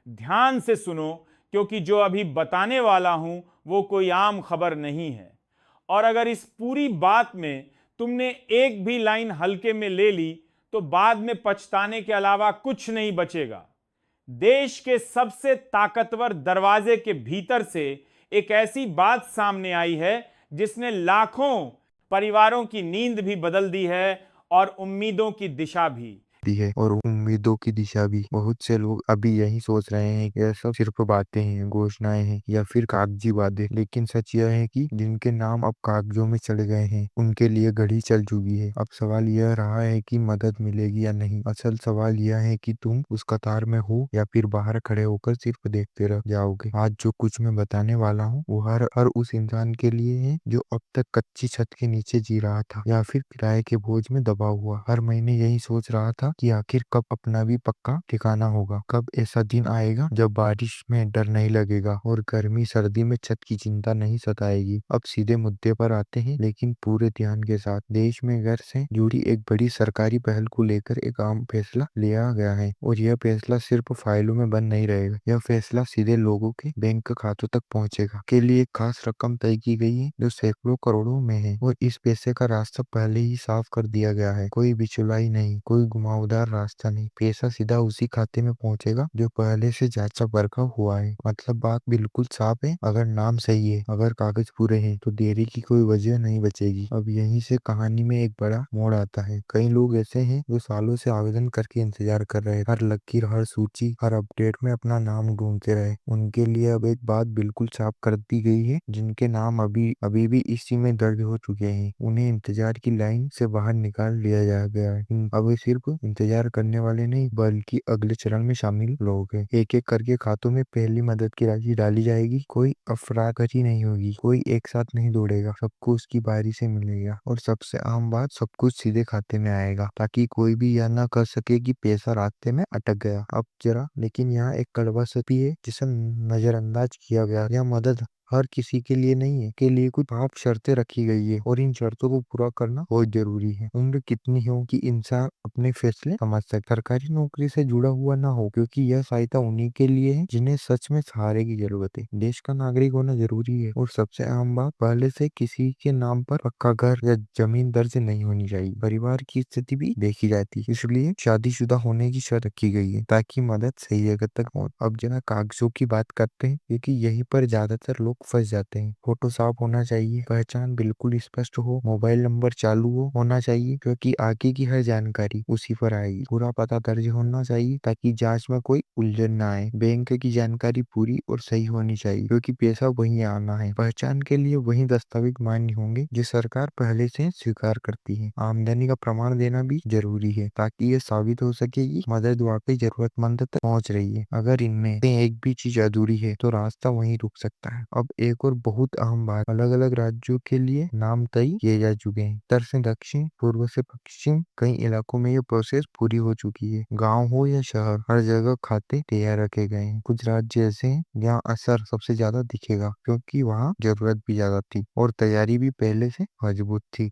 ध्यान से सुनो, क्योंकि जो अभी बताने वाला हूं वो कोई आम खबर नहीं है। और अगर इस पूरी बात में तुमने एक भी लाइन हल्के में ले ली तो बाद में पछताने के अलावा कुछ नहीं बचेगा। देश के सबसे ताकतवर दरवाजे के भीतर से एक ऐसी बात सामने आई है जिसने लाखों परिवारों की नींद भी बदल दी है और उम्मीदों की दिशा भी। दी है और उम्मीदों की दिशा भी। बहुत से लोग अभी यही सोच रहे हैं कि यह सब सिर्फ बातें हैं, घोषणाएं हैं या फिर कागजी वादे, लेकिन सच यह है कि जिनके नाम अब कागजों में चढ़ गए हैं उनके लिए घड़ी चल चुकी है। अब सवाल यह रहा है कि मदद मिलेगी या नहीं। असल सवाल यह है कि तुम उस कतार में हो या फिर बाहर खड़े होकर सिर्फ देखते रह जाओगे। आज जो कुछ मैं बताने वाला हूँ वो हर हर उस इंसान के लिए है जो अब तक कच्ची छत के नीचे जी रहा था या फिर किराए के बोझ में दबा हुआ हर महीने यही सोच रहा था कि आखिर कब अपना भी पक्का ठिकाना होगा, कब ऐसा दिन आएगा जब बारिश में डर नहीं लगेगा और गर्मी सर्दी में छत की चिंता नहीं सताएगी। अब सीधे मुद्दे पर आते हैं, लेकिन पूरे ध्यान के साथ। देश में घर से जुड़ी एक बड़ी सरकारी पहल को लेकर एक आम फैसला लिया गया है और यह फैसला सिर्फ फाइलों में बंद नहीं रहेगा। यह फैसला सीधे लोगों के बैंक खातों तक पहुंचेगा। के लिए एक खास रकम तय की गई है जो सैकड़ों करोड़ों में है और इस पैसे का रास्ता पहले ही साफ कर दिया गया है। कोई बिचौलाई नहीं, कोई घुमावदार रास्ता नहीं। पैसा सीधा उसी खाते में पहुंचेगा जो पहले से जांचा परखा हुआ है। मतलब बात बिल्कुल साफ है। अगर नाम सही है, अगर कागज पूरे हैं, तो देरी की कोई वजह नहीं बचेगी। अब यहीं से कहानी में एक बड़ा मोड़ आता है। कई लोग ऐसे हैं जो सालों से आवेदन करके इंतजार कर रहे हैं, हर लकीर, हर सूची, हर अपडेट में अपना नाम ढूंढते रहे। उनके लिए अब एक बात बिल्कुल साफ कर दी गई है। जिनके नाम अभी अभी भी इसी में दर्ज हो चुके हैं, उन्हें इंतजार की लाइन से बाहर निकाल लिया जा गया है। अब वे सिर्फ इंतजार करने वाले नहीं बल्कि अगले चरण में शामिल लोग हैं। एक एक करके खातों में पहली मदद की राशि डाली जाएगी। कोई अफरातफरी नहीं होगी, कोई एक साथ नहीं दौड़ेगा, सबको उसकी बारी से मिलेगा। और सबसे आम बात, सब कुछ सीधे खाते में आएगा ताकि कोई भी यह ना कर सके कि पैसा रास्ते में अटक गया। अब जरा लेकिन यहाँ एक कड़वा सच भी है जिसे नजरअंदाज किया गया। यह मदद हर किसी के लिए नहीं है, के लिए कुछ खास शर्तें रखी गई है और इन शर्तों को पूरा करना बहुत जरूरी है। उम्र कितनी हो कि इंसान अपने फैसले समझ सके, सरकारी नौकरी से जुड़ा हुआ ना हो, क्योंकि यह सहायता उन्हीं के लिए है जिन्हें सच में सहारे की जरूरत है। देश का नागरिक होना जरूरी है और सबसे आम बात, पहले से किसी के नाम पर पक्का घर या जमीन दर्ज नहीं होनी चाहिए। परिवार की स्थिति भी देखी जाती है, इसलिए शादीशुदा होने की शर्त रखी गई है ताकि मदद सही जगह तक पहुंचे। अब जरा कागजों की बात करते हैं, क्योंकि यहीं पर ज्यादातर लोग फंस जाते हैं। फोटो साफ होना चाहिए, पहचान बिल्कुल स्पष्ट हो, मोबाइल नंबर चालू होना चाहिए क्योंकि आगे की हर जानकारी उसी पर आएगी। पूरा पता दर्ज होना चाहिए ताकि जांच में कोई उलझन ना आए। बैंक की जानकारी पूरी और सही होनी चाहिए क्योंकि पैसा वहीं आना है। पहचान के लिए वही दस्तावेज मान्य होंगे जो सरकार पहले से स्वीकार करती है। आमदनी का प्रमाण देना भी जरूरी है ताकि ये साबित हो सके कि मदद वाकई जरूरतमंद तक पहुंच रही है। अगर इनमें से एक भी चीज अधूरी है तो रास्ता वहीं रुक सकता है। अब एक और बहुत अहम बात, अलग अलग राज्यों के लिए नाम तय किए जा चुके हैं। उत्तर से दक्षिण, पूर्व से पश्चिम, कई इलाकों में ये प्रोसेस पूरी हो चुकी है। गांव हो या शहर, हर जगह खाते तैयार रखे गए हैं। कुछ राज्य ऐसे हैं जहाँ असर सबसे ज्यादा दिखेगा क्योंकि वहाँ जरूरत भी ज्यादा थी और तैयारी भी पहले से मजबूत थी।